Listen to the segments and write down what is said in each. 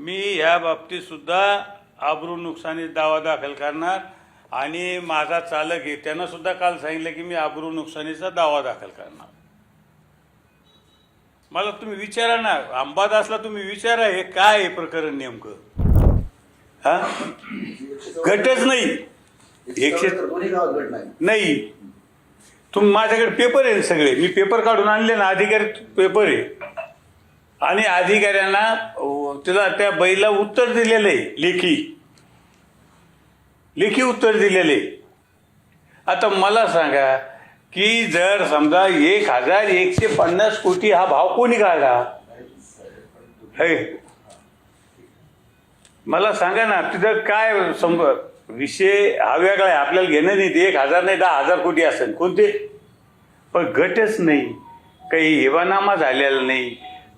मी ह्या बाबतीत सुद्धा आबरू नुकसानी दावा दाखल करणार आणि माझा चालक आहे त्यानं सुद्धा काल सांगितलं की मी आबरू नुकसानीचा दावा दाखल करणार. मला तुम्ही विचारा ना, अंबादासला तुम्ही विचारा हे काय आहे प्रकरण नेमकं. हा गटच नाही, नाही. माझ्याकडे पेपर आहे सगळे, मी पेपर काढून आणले ना, अधिकारी पेपर आहे आणि अधिकाऱ्यांना त्याला त्या बैला उत्तर दिलेलं आहे, लेखी उत्तर दिलेले. आता मला सांगा की जर समजा 1150 कोटी हा भाव कोणी काढला हे मला सांगा ना. तिथं काय विषय हा वेगळा आहे, आपल्याला घेणं नाही. ते 1000 नाही 10,000 कोटी असेल कोणते, पण गटच नाही, काही हेवानामा झालेला नाही,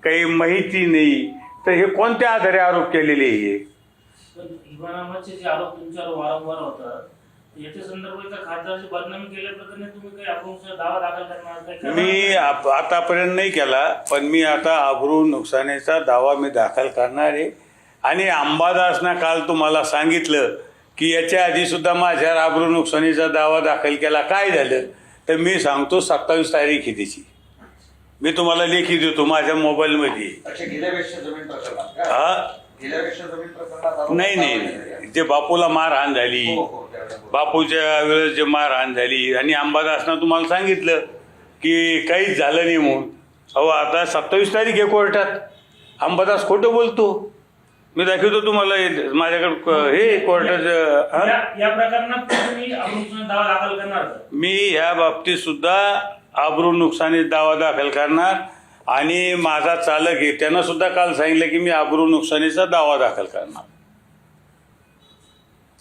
काही माहिती नाही. तर हे कोणत्या आधारे आरोप केलेले आहे? हिवानामाचे जे आरोप तुमच्यावर वारंवार होतात याच्या संदर्भात खासदाराची बदनामी केल्याप्रकरणी तुम्ही काही आपण दावा दाखल करणार? मी आतापर्यंत नाही केला, पण मी आता आबरू नुकसानीचा दावा मी दाखल करणार आहे. आणि अंबादासनं काल तुम्हाला सांगितलं की याच्या आधी सुद्धा माझ्यावर आबरू नुकसानीचा दावा दाखल केला. काय झालं तर मी सांगतो 27 तारीख आहे त्याची, मी तुम्हाला लेखी देतो माझ्या मोबाईलमध्ये. हा नाही, जे बापूला मारहाण झाली, बापूच्या वेळेस जे मारहाण झाली आणि अंबादासनं तुम्हाला सांगितलं की काहीच झालं नाही म्हणून. अहो आता 27 तारीख आहे कोर्टात, अंबादास खोटं बोलतो. मी दाखवतो तुम्हाला माझ्याकडे हे कोर्टाचं. या प्रकरणात तुम्ही दावा दाखल करणार? मी ह्या बाबतीत सुद्धा आबरू नुकसानी दावा दाखल करणार आणि माझा चालक आहे त्यानं सुद्धा काल सांगितलं की मी आबरू नुकसानीचा दावा दाखल करणार.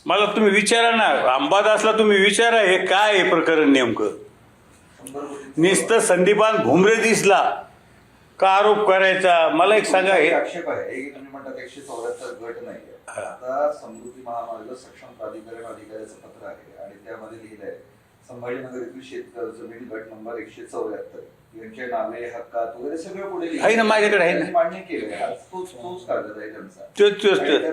मला तुम्ही विचारा ना, अंबादासला तुम्ही विचारा हे काय आहे प्रकरण नेमकं. नुसतं संदीपान भुमरे दिसला का आरोप करायचा? मला एक सांगा. हे आक्षेप आहे तुम्ही म्हणतात 174 गट नाही. आता समृद्धी महामार्ग सक्षम प्राधिकरण अधिकाऱ्याचं पत्र आहे आणि त्यामध्ये लिहिलंय संभाजीनगर येथील शेतकरी जमीन गट नंबर 174 यांच्या नावे हक्कात वगैरे सगळं पुढे आहे ना, माझ्याकडे आहे ना, मान्य केलंय. तोच कागद आहे त्यांचा.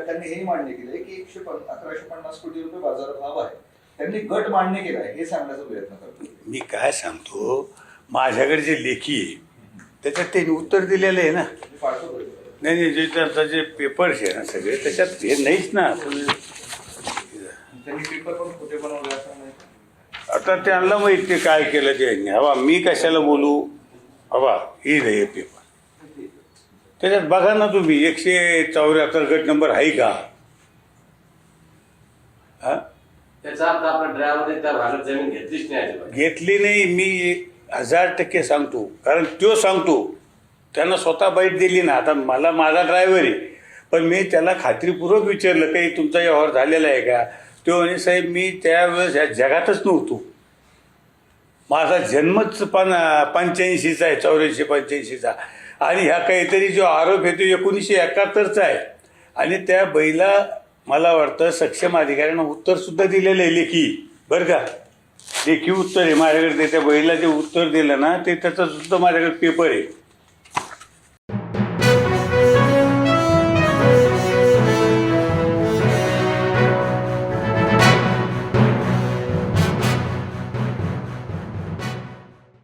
त्यांनी हे मान्य केलंय की 1150 कोटी रुपये बाजारभाव आहे. त्यांनी गट मान्य केलाय हे सांगण्याचा प्रयत्न करतो. मी काय सांगतो, माझ्याकडे जे लेखी आहे त्याच्यात त्यांनी उत्तर दिलेलं आहे ना. नाही जे त्यांचा जे पेपर्स आहे ना सगळे त्याच्यात हे नाहीच ना. त्यांनी पेपर पण खोटे बनवले असं नाही. आता त्यांना माहिती ते काय केलं त्यांनी. हवा मी कशाला बोलू, हवा हे नाही पेपर त्याच्यात बघा ना तुम्ही. 174 गट नंबर आहे का? हा त्याचा अर्थ आपण ड्रायव्हरने त्या भागात जमीन घेतलीच नाही, घेतली नाही. मी 1000% सांगतो, कारण तो सांगतो त्यांना स्वतः बाईट दिली ना. आता मला माझा ड्रायव्हर आहे, पण मी त्याला खात्रीपूर्वक विचारलं काही तुमचा व्यवहार झालेला आहे का? तो म्हणे साहेब मी त्यावेळेस ह्या जगातच नव्हतो, माझा जन्मच 85चा आहे, 84-85चा. आणि ह्या काहीतरी जो आरोप आहे तो 1971चा आहे. आणि त्या बैला मला वाटतं सक्षम अधिकाऱ्यांना उत्तरसुद्धा दिलेलं आहे लेखी, बरं का, लेखी उत्तर आहे माझ्याकडे. त्या बैला जे उत्तर दिलं ना ते त्याचा सुद्धा माझ्याकडे पेपर आहे.